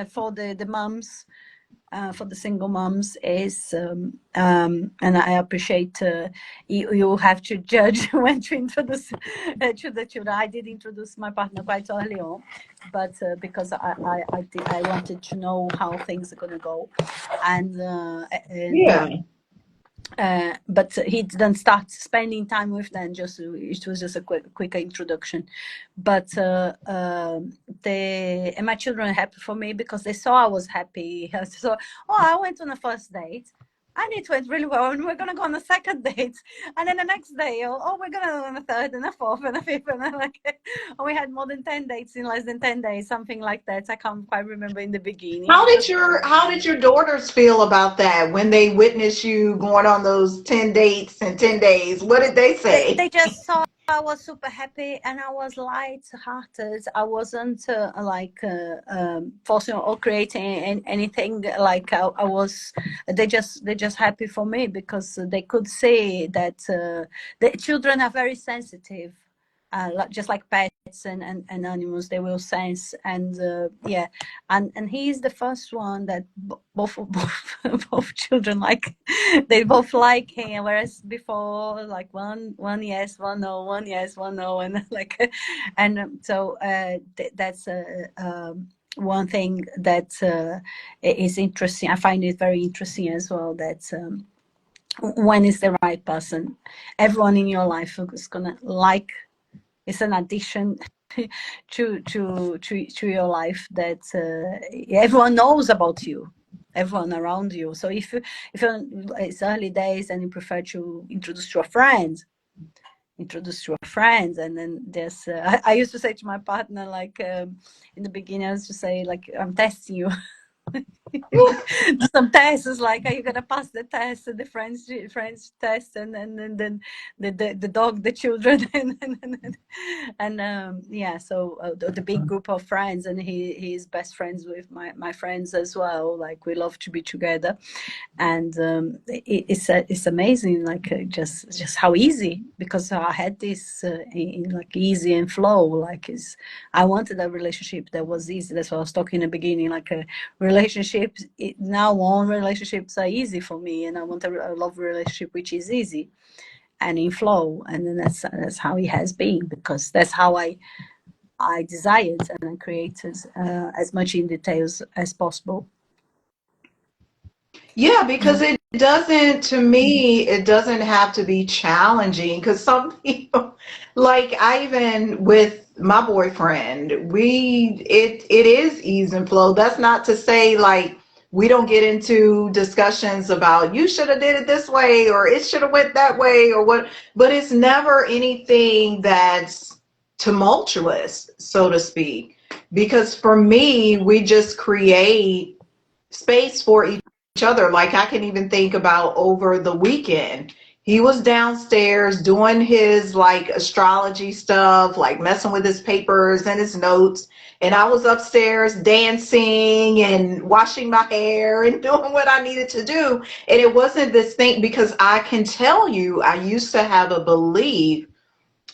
for the moms, for the single moms, is and I appreciate you have to judge when to introduce to the children. I did introduce my partner quite early on, but because I wanted to know how things are going to go, and Yeah. but he didn't start spending time with them. Just it was just a quick introduction, but and my children are happy for me because they saw I was happy. So, I went on a first date, and it went really well, and we're gonna go on a second date, and then the next day, we're gonna go on a third and a fourth and a fifth, and then we had more than 10 dates in less than 10 days, something like that. I can't quite remember in the beginning. How did your daughters feel about that when they witnessed you going on those 10 dates in 10 days? What did they say? They just saw I was super happy, and I was light-hearted. I wasn't forcing or creating anything. Like I was, they just happy for me because they could see that the children are very sensitive, just like pets and animals. They will sense, and yeah, and he's the first one that both both children like. They both like him, whereas before, like one yes, one no, one yes, one no, and like, and so that's one thing that is interesting. I find it very interesting as well, that when is the right person, everyone in your life is gonna like. It's an addition to your life that everyone knows about you, everyone around you. So if it's early days and you prefer to introduce your friends, and then there's I used to say to my partner, like in the beginning, I used to say, like, I'm testing you. Some tests, like, are you gonna pass the test, the French test, and then the dog, the children, and yeah. So the big group of friends, and he's best friends with my friends as well. Like, we love to be together, and it's amazing, like just how easy, because I had this in like easy and flow, like I wanted a relationship that was easy. That's what I was talking in the beginning, like relationships now on relationships are easy for me, and I want a love relationship which is easy and in flow, and then that's how it has been, because that's how I desired and I created as much in details as possible. Yeah, because to me, it doesn't have to be challenging. Because some people, like, I even with my boyfriend, it is ease and flow. That's not to say, like, we don't get into discussions about you should have did it this way or it should have went that way or what, but it's never anything that's tumultuous, so to speak. Because for me, we just create space for each other. Like, I can even think about over the weekend. He was downstairs doing his like astrology stuff, like messing with his papers and his notes. And I was upstairs dancing and washing my hair and doing what I needed to do. And it wasn't this thing, because I can tell you, I used to have a belief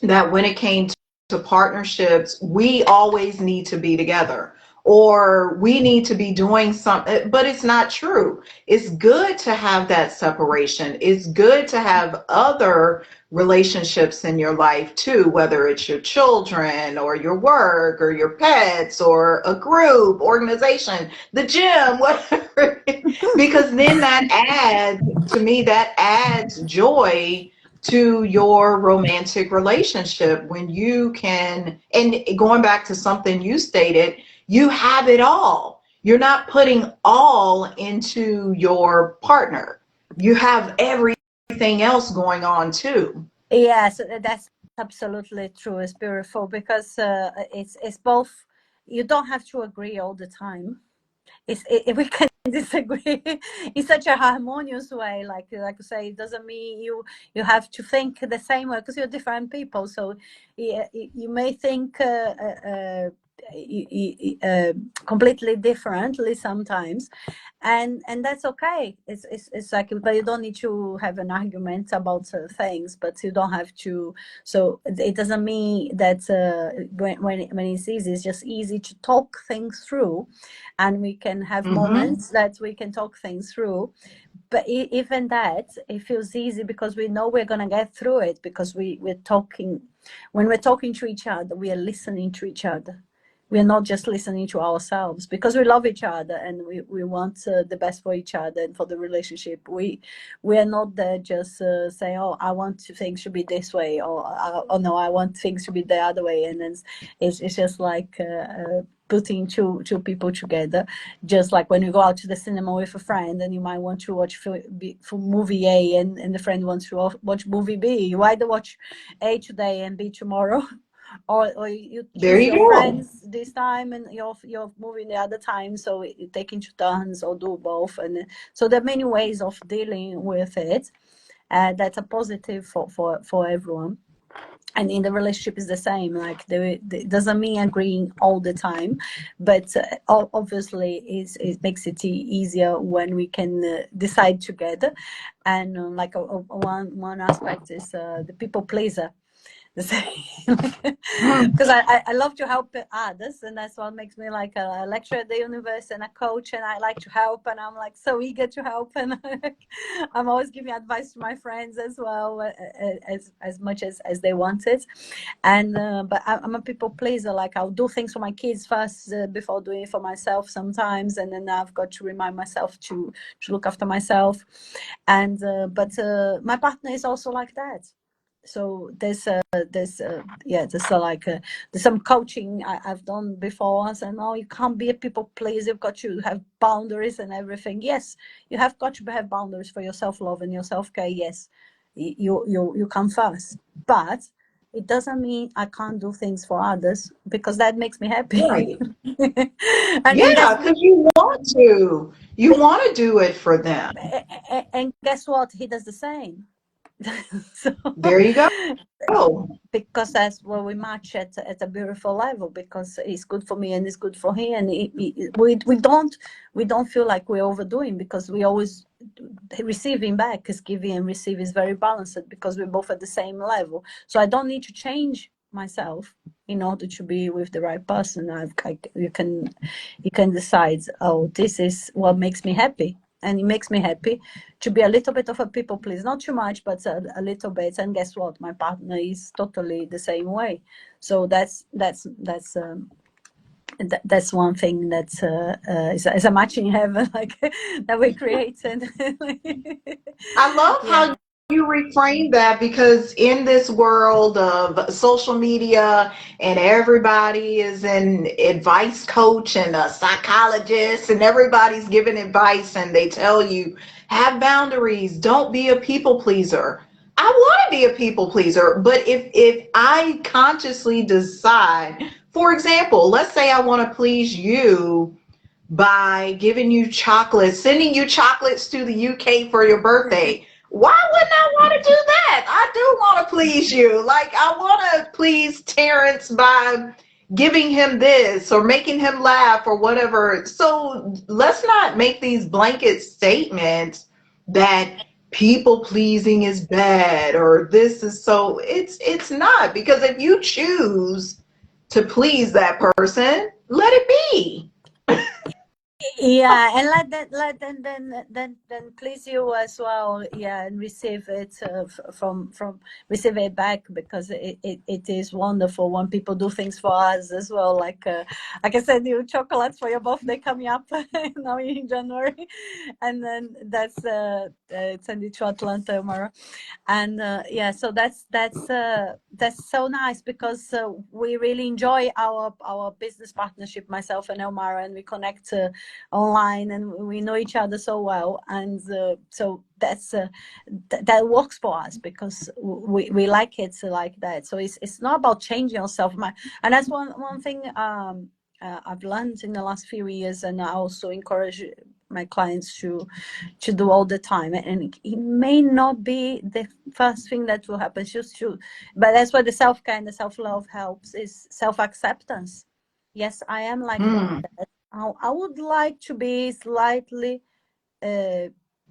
that when it came to partnerships, we always need to be together or we need to be doing something, but it's not true. It's good to have that separation. It's good to have other relationships in your life too, whether it's your children or your work or your pets or a group, organization, the gym, whatever. Because then to me, that adds joy to your romantic relationship, when you can, and going back to something you stated, you have it all. You're not putting all into your partner. You have everything else going on too. Yes, that's absolutely true. It's beautiful because it's both. You don't have to agree all the time. We can disagree in such a harmonious way. Like I say, it doesn't mean you have to think the same way, because you're different people. So you may think completely differently sometimes, and that's okay. It's like, but you don't need to have an argument about things, but you don't have to. So it doesn't mean that when it's easy, it's just easy to talk things through, and we can have Mm-hmm. moments that we can talk things through. But even that, it feels easy because we know we're going to get through it, because we're talking. When we're talking to each other, we are listening to each other. We're not just listening to ourselves, because we love each other and we want the best for each other and for the relationship. We are not there just saying, oh, I want things to be this way, or oh no, I want things to be the other way. And then it's just like putting two people together, just like when you go out to the cinema with a friend and you might want to watch for movie A, and the friend wants to watch movie B. You either watch A today and B tomorrow, or you There choose you your go. friends this time and you're moving the other time, so you take into turns or do both. And so there are many ways of dealing with it, that's a positive for everyone. And in the relationship is the same, like it doesn't mean agreeing all the time, but obviously it makes it easier when we can decide together. And like one aspect is the people pleaser. Mm. Because I love to help others, and that's what makes me like a lecturer at the universe and a coach, and I like to help, and I'm like so eager to help. And I'm always giving advice to my friends as well, as much as they want it. And but I'm a people pleaser. Like, I'll do things for my kids first before doing it for myself sometimes, and then I've got to remind myself to look after myself. And but my partner is also like that. So there's some coaching I've done before. I said, no, you can't be a people pleaser. You've got to have boundaries and everything. Yes, you have got to have boundaries for your self-love and your self-care. Yes, you come first, but it doesn't mean I can't do things for others, because that makes me happy. Right. And Yeah, because you want to. You want to do it for them. and guess what? He does the same. So There you go. because that's where we match at a beautiful level, because it's good for me and it's good for him. And we don't feel like we're overdoing, because we always receiving back, because giving and receive is very balanced, because we're both at the same level. So I don't need to change myself in order to be with the right person. You can decide, oh, this is what makes me happy, and it makes me happy to be a little bit of a people please, not too much, but a little bit. And guess what? My partner is totally the same way. So that's one thing that is a match in heaven, like that we created. I love Yeah. how you reframe that, because in this world of social media and everybody is an advice coach and a psychologist and everybody's giving advice and they tell you have boundaries, don't be a people pleaser. I want to be a people pleaser, but if I consciously decide, for example, let's say I want to please you by giving you chocolates, sending you chocolates to the UK for your birthday. Why wouldn't I want to do that? I do want to please you. Like, I want to please Terrence by giving him this or making him laugh or whatever. So let's not make these blanket statements that people pleasing is bad or this is so. It's not, because if you choose to please that person, let it be. Yeah, and let then please you as well. Yeah, and receive it from receive it back, because it is wonderful when people do things for us as well. Like I said, you chocolates for your birthday coming up now in January, and then that's send it to Atlanta tomorrow. And yeah, so that's so nice, because we really enjoy our business partnership, myself and Elmara, and we connect online, and we know each other so well. And so that works for us, because we like it like that. So it's not about changing yourself. And that's one thing I've learned in the last few years, and I also encourage my clients to do all the time, and it may not be the first thing that will happen. Just to, but that's why the self-care and the self-love helps is self-acceptance. Yes, I am like Mm. that. I would like to be slightly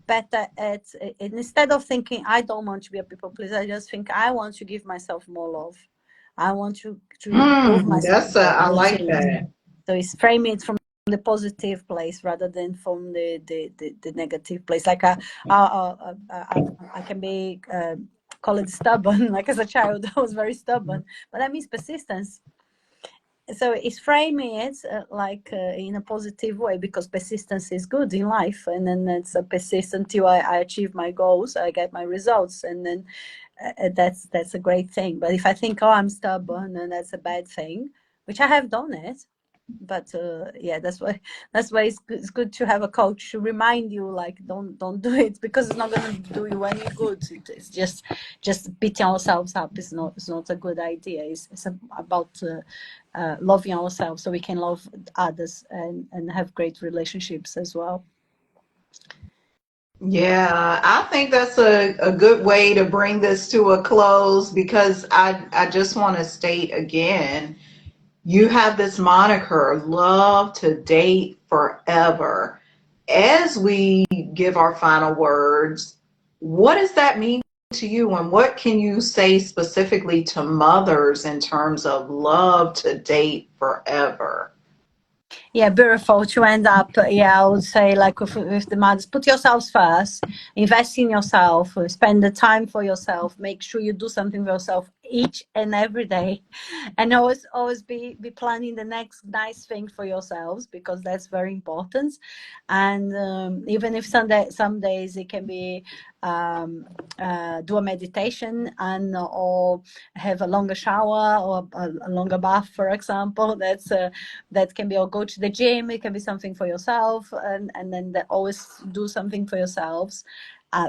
better at, and instead of thinking I don't want to be a people pleaser, I just think I want to give myself more love. I want to improve Mm. myself more. I like So that. it's framing it from the positive place rather than from the negative place. Like I can be call it stubborn. Like as a child, I was very stubborn, but that means persistence. So it's framing it in a positive way, because persistence is good in life, and then it's a persistent till I achieve my goals, I get my results, and then that's a great thing. But if I think, oh, I'm stubborn and that's a bad thing, which I have done it, but yeah, that's why it's good to have a coach to remind you, like, don't do it, because it's not going to do you any good. It's just beating ourselves up. It's not a good idea. It's about loving ourselves so we can love others and have great relationships as well. Yeah, I think that's a good way to bring this to a close, because I just want to state again, you have this moniker, Love to Date Forever. As we give our final words, what does that mean to you, and what can you say specifically to mothers in terms of love to date forever? Yeah, beautiful to end up. Yeah, I would say, like, with the mothers, put yourselves first, invest in yourself, spend the time for yourself, make sure you do something for yourself each and every day, and always be planning the next nice thing for yourselves, because that's very important. And even if some days it can be do a meditation, and or have a longer shower, or a longer bath, for example. That can be, or go to the gym. It can be something for yourself, and then always do something for yourselves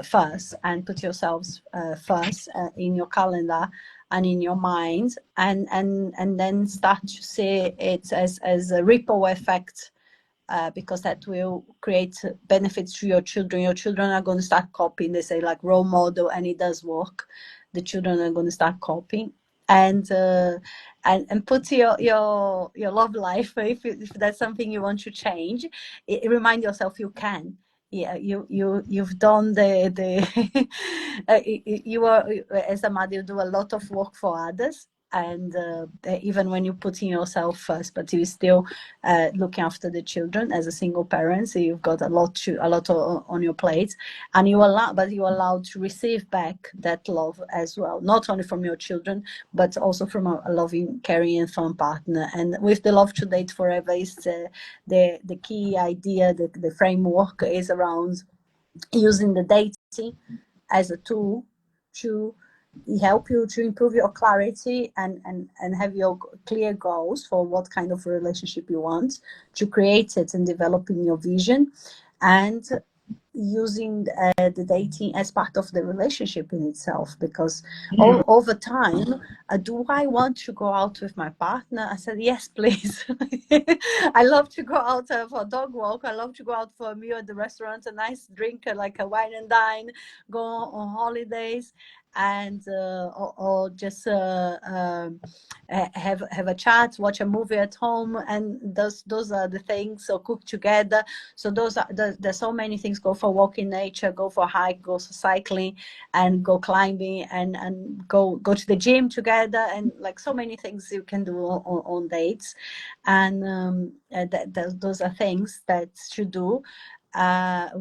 first, and put yourselves first in your calendar and in your mind, and then start to see it as a ripple effect, because that will create benefits to your children. Your children are going to start copying. They say, like, role model, and it does work. The children are going to start copying, and put your love life. If that's something you want to change, remind yourself you can. Yeah, you've done the you are, as a mother, you do a lot of work for others, and even when you're putting yourself first, but you still looking after the children as a single parent. So you've got a lot on your plate, and you're allowed to receive back that love as well, not only from your children, but also from a loving, caring, and fun partner. And with the Love to Date Forever, is the key idea, the framework is around using the dating as a tool to help you to improve your clarity, and have your clear goals for what kind of relationship you want, to create it and developing your vision, and using the dating as part of the relationship in itself. Because over time, do I want to go out with my partner? I said, yes, please. I love to go out for a dog walk. I love to go out for a meal at the restaurant, a nice drink, like a wine and dine, go on holidays, and or just have a chat, watch a movie at home, and those are the things. So cook together. So there's so many things. Go for a walk in nature, go for a hike, go for cycling, and go climbing, and go to the gym together, and like so many things you can do on dates. And those are things that you do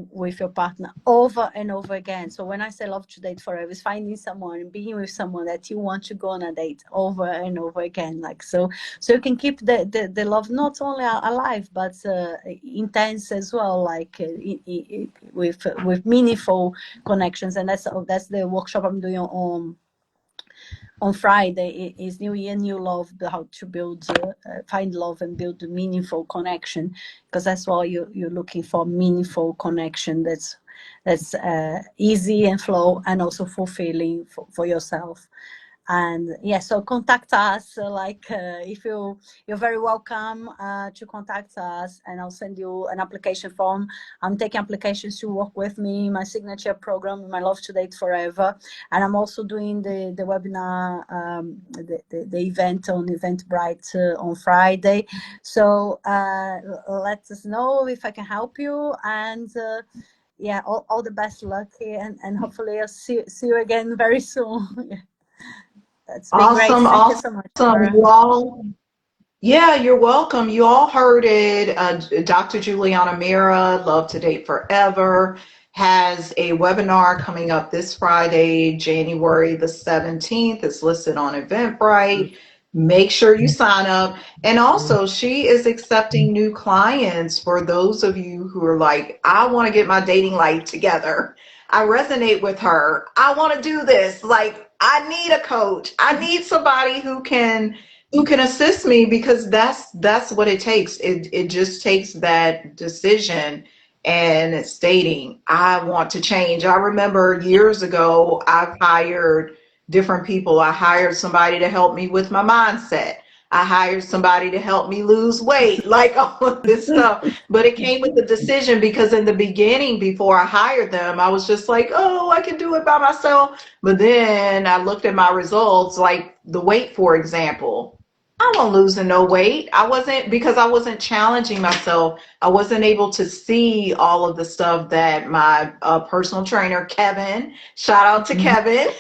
with your partner over and over again. So when I say love to date forever, is finding someone, being with someone that you want to go on a date over and over again, like so you can keep the love not only alive, but intense as well, like with meaningful connections. And that's the workshop I'm doing on Friday. Is New Year, New Love, how to build, find love and build a meaningful connection, because that's why you're looking for meaningful connection that's easy and flow, and also fulfilling for yourself. And yeah, so contact us. If you're very welcome to contact us, and I'll send you an application form. I'm taking applications to work with me, my signature program, my Love to Date Forever, and I'm also doing the webinar, the event on Eventbrite on Friday. So let us know if I can help you, and yeah, all the best luck here, and hopefully I'll see you again very soon. It's been great. Awesome, Thank you so much, awesome. Laura. You all, yeah, you're welcome. You all heard it. Dr. Juliana Meira, Love to Date Forever, has a webinar coming up this Friday, January the 17th. It's listed on Eventbrite. Make sure you sign up. And also, she is accepting new clients for those of you who are like, I want to get my dating life together. I resonate with her. I want to do this. Like, I need a coach. I need somebody who can assist me, because that's what it takes. It just takes that decision and stating, I want to change. I remember years ago, I've hired different people. I hired somebody to help me with my mindset. I hired somebody to help me lose weight, like all of this stuff. But it came with the decision, because in the beginning, before I hired them, I was just like, oh, I can do it by myself. But then I looked at my results, like the weight, for example. I wasn't losing no weight. I wasn't, because I wasn't challenging myself. I wasn't able to see all of the stuff that my personal trainer, Kevin, shout out to Kevin,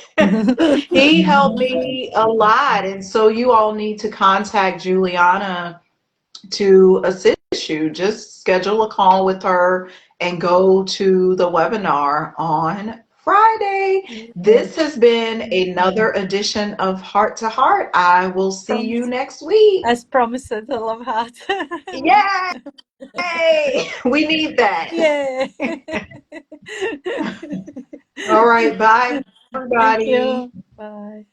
he helped me a lot. And so you all need to contact Juliana to assist you. Just schedule a call with her and go to the webinar on Friday. This has been another edition of Heart to Heart. I will see you Promise. next week. As promised, I love heart. Yay! We need that. Yeah. All right. Bye, Thank everybody. you. Bye.